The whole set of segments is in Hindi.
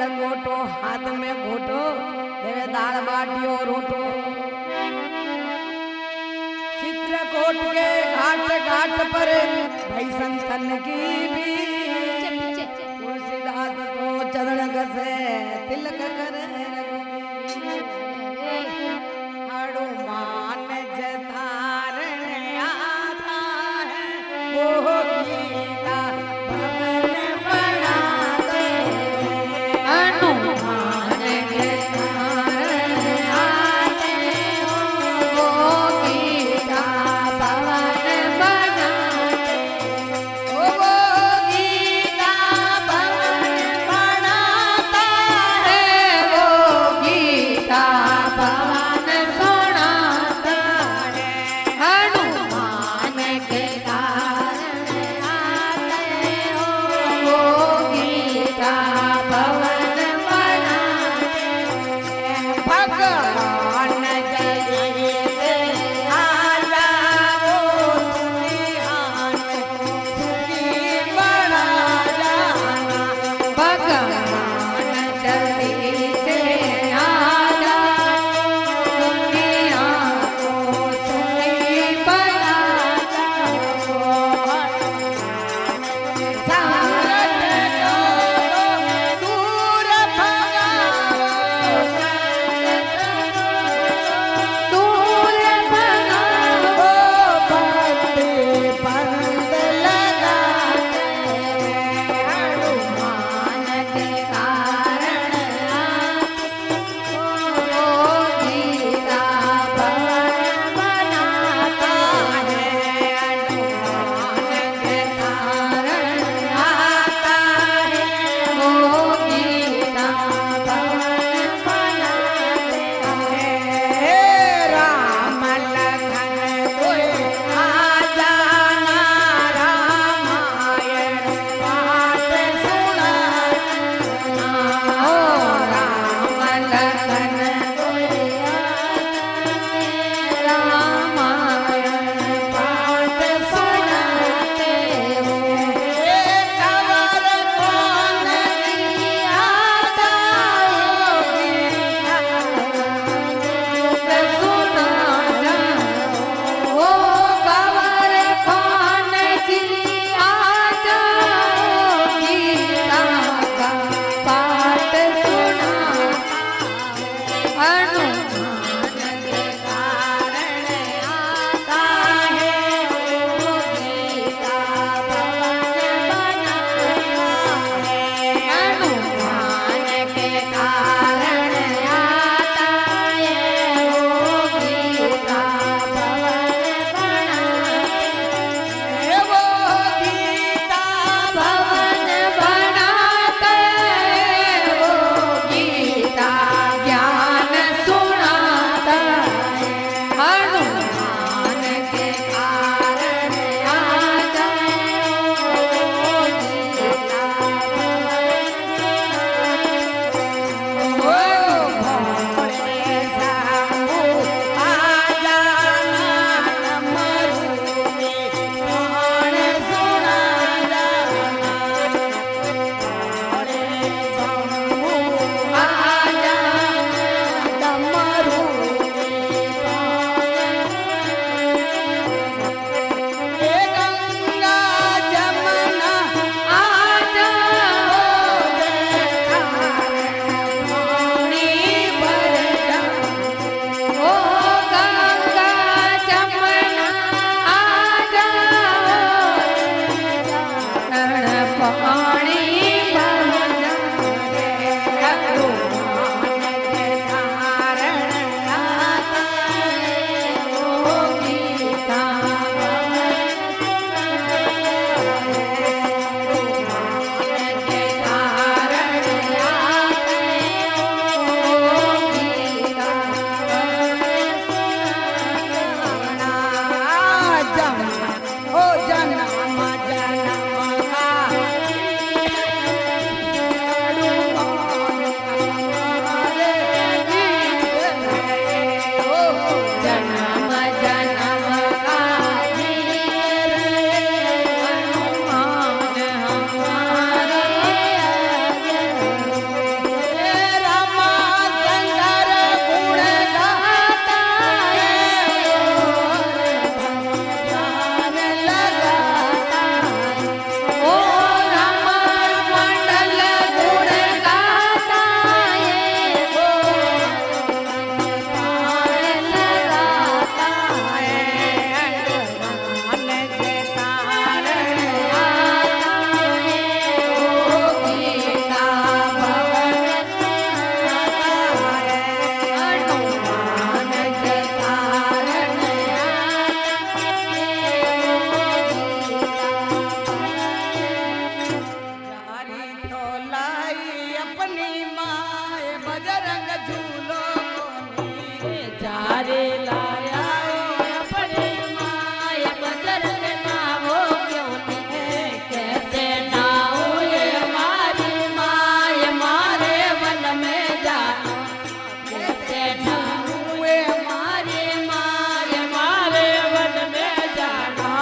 लंगोटो हाथ में घोटो देवे दाल बाटियो रोटो चित्रकूट के घाट घाट पर भाई संतन की भी तुलसीदास को चरण घसे तिलक करे हनुमान जतारण आता है वो गीता भवन बनाते हनुमान जतारण आते हो वो गीता भवन बनाते वो गीता भवन बनाता है वो अपनी माए बजरंग झूलो कोनी चारे लाया अपने माय बजरंग नावो क्यों नहीं कैसे नाओ ये मारी माय मारे वन में जानो कैसे नाओ ये मारी माय मारे वन में जानो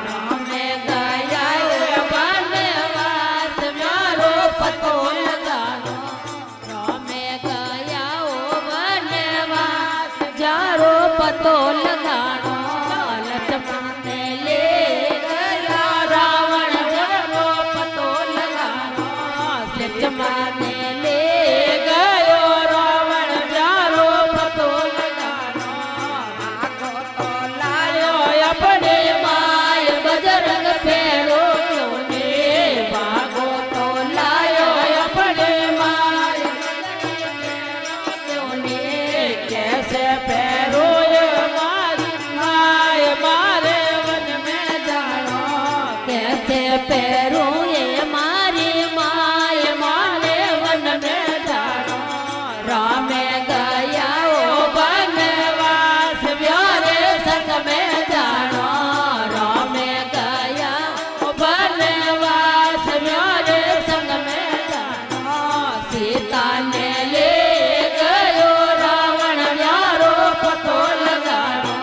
राम गया ये वनवास मारो पतो लगानो राम गया ओ वनवास जारो पतो लगानो लक्ष्मण ने ले गया रावण जारो पतो लगानो लक्ष्मण ने ले गयो रावण जारो पतो लगानो आगो तो लायो अपने माय बजरंग फेरो क्यों ने भागो तो लायो अपने माय क्यों ने कैसे पैरो ये मारी माय मारे वन में जानो कैसे पैरो ये मारी माय मारे वन में जानो राम गया ओ वनवास व्यारे संग में जानो राम गया ओ वनवास व्यारे संग में जानो सीता ने ले गयो रावण व्यारो पतो लगानो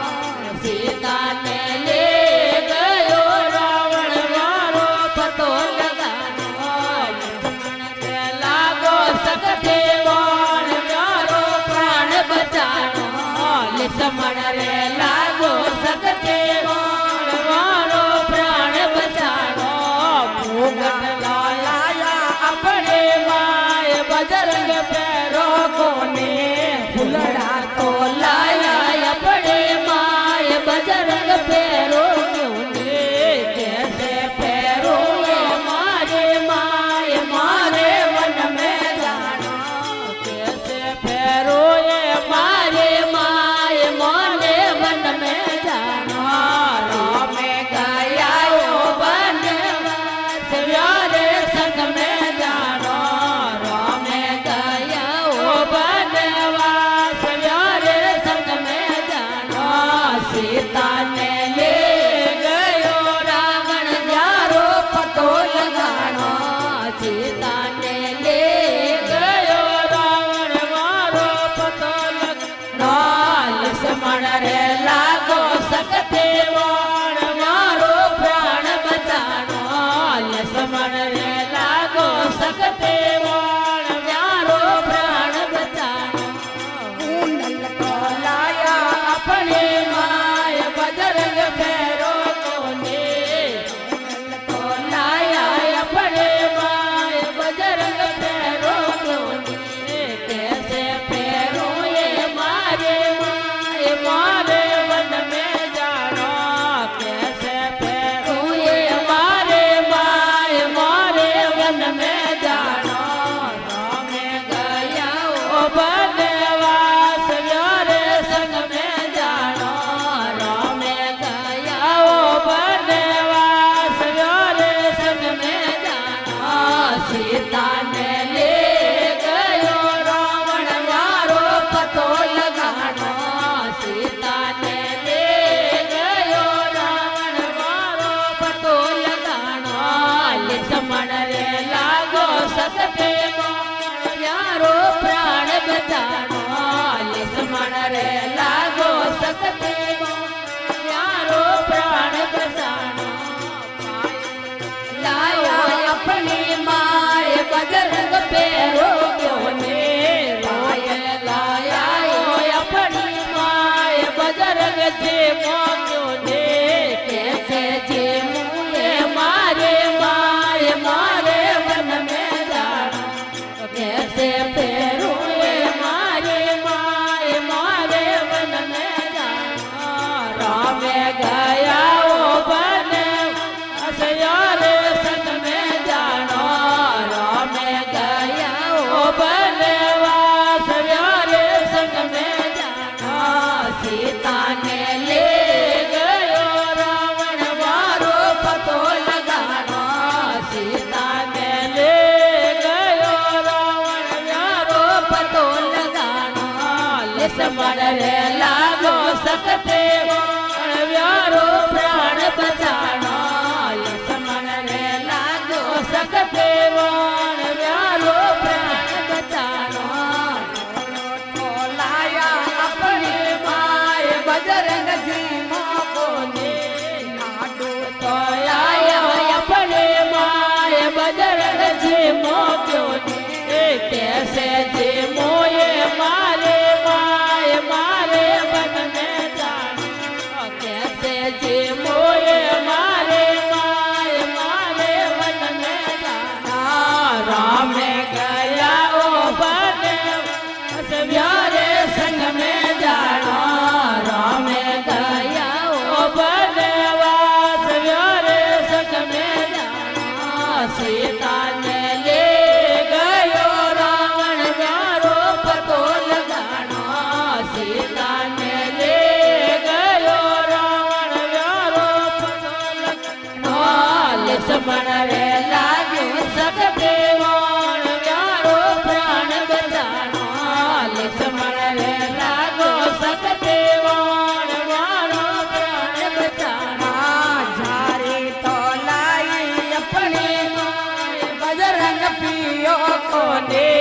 सीता ने ले गयो रावण व्यारो पतो लगानो लक्ष्मण के लागो सकते वाण व्यारो प्राण बचानो लक्ष्मण रे लागो सकते वाण व्यारो प्राण बचानो भूगत लाया अपने माय बजरंग पैरो कोने फुलड़ा तो लाया अपने माय बजरंग पैरो क्यों ने कैसे पैरो ये मारे माय मारे वन में जानो कैसे पैरो ये मारे माय मारे वन में जानो राम गया ओ वनवास व्यारे संग में जानो राम गया ओ वनवास व्यारे संग में जानो सीता ने ले गयो रावण जारो पतो लगानो सीता ने ले गयो रावण मारो पतो लगानो लक्ष्मण रे लागो सकते वाण मारो प्राण बचानो लक्ष्मण रे लागो सकते वाण मारो प्राण बचानो कुंडल तो लाया अपने माय बजरंग पैरो कोने तो लाया अपने माय बजरंग पैरो कोने कैसे पैरो ये मारे माय मारे वन में जानो कैसे पैरो ये मारे माय मारे वन में जानो राम गया ओ वनवास व्यारे संग में जानो राम गया ओ वनवास व्यारे संग में जानो सीता ने ले गयो रावण यारो पतो लगानो सीता ने ले गयो रावण यारो पतो लगानो लक्ष्मण रे लागो सकते वाण यारो प्राण बचानो लक्ष्मण रे लागो सकते वाण यारो प्राण बचानो लाया अपनी माय बजरंग पैरो क्यों ने लाया अपनी माय बजरंग जे क्यों ने कैसे जे मुए मारे माय मारे वन में जानो कैसे पैरो ये मारे माय मारे वन में जानो લક્ષ્મણ રે લાગો સખતે વણ વ્યારો પ્રાણ બચાણો લક્ષ્મણ રે લાગો સખતે વણ વ્યારો પ્રાણ બચાણો લાયા આપણી માય બજરંગજી મોકોને નાડુ તો આયો આપણે માય બજરંગજી મોક્યો ને કેસે જે મોએ મારે માય મારે બનને જાણો કેસે જે મોએ મારે માય મારે બનને જાણો રામે ગયા ઓ બને વ્યારે સંગ में જાણો રામે ગયા ઓ બનવાસ વ્યારે સંગ में જાણો સીતા ને લે ગયો રાવણ વ્યારો પતો લગાણો સીતા ને લે ગયો રાવણ વ્યારો પતો લગાણો લક્ષ્મણ રે લાગ્યો સખતે વણ વ્યારો પ્રાણ બચાણો લક્ષ્મણ રે લાગો સખતે વણ વ્યારો પ્રાણ બચાણો झारे तो लाई अपने માય बजरंग पियो को કોને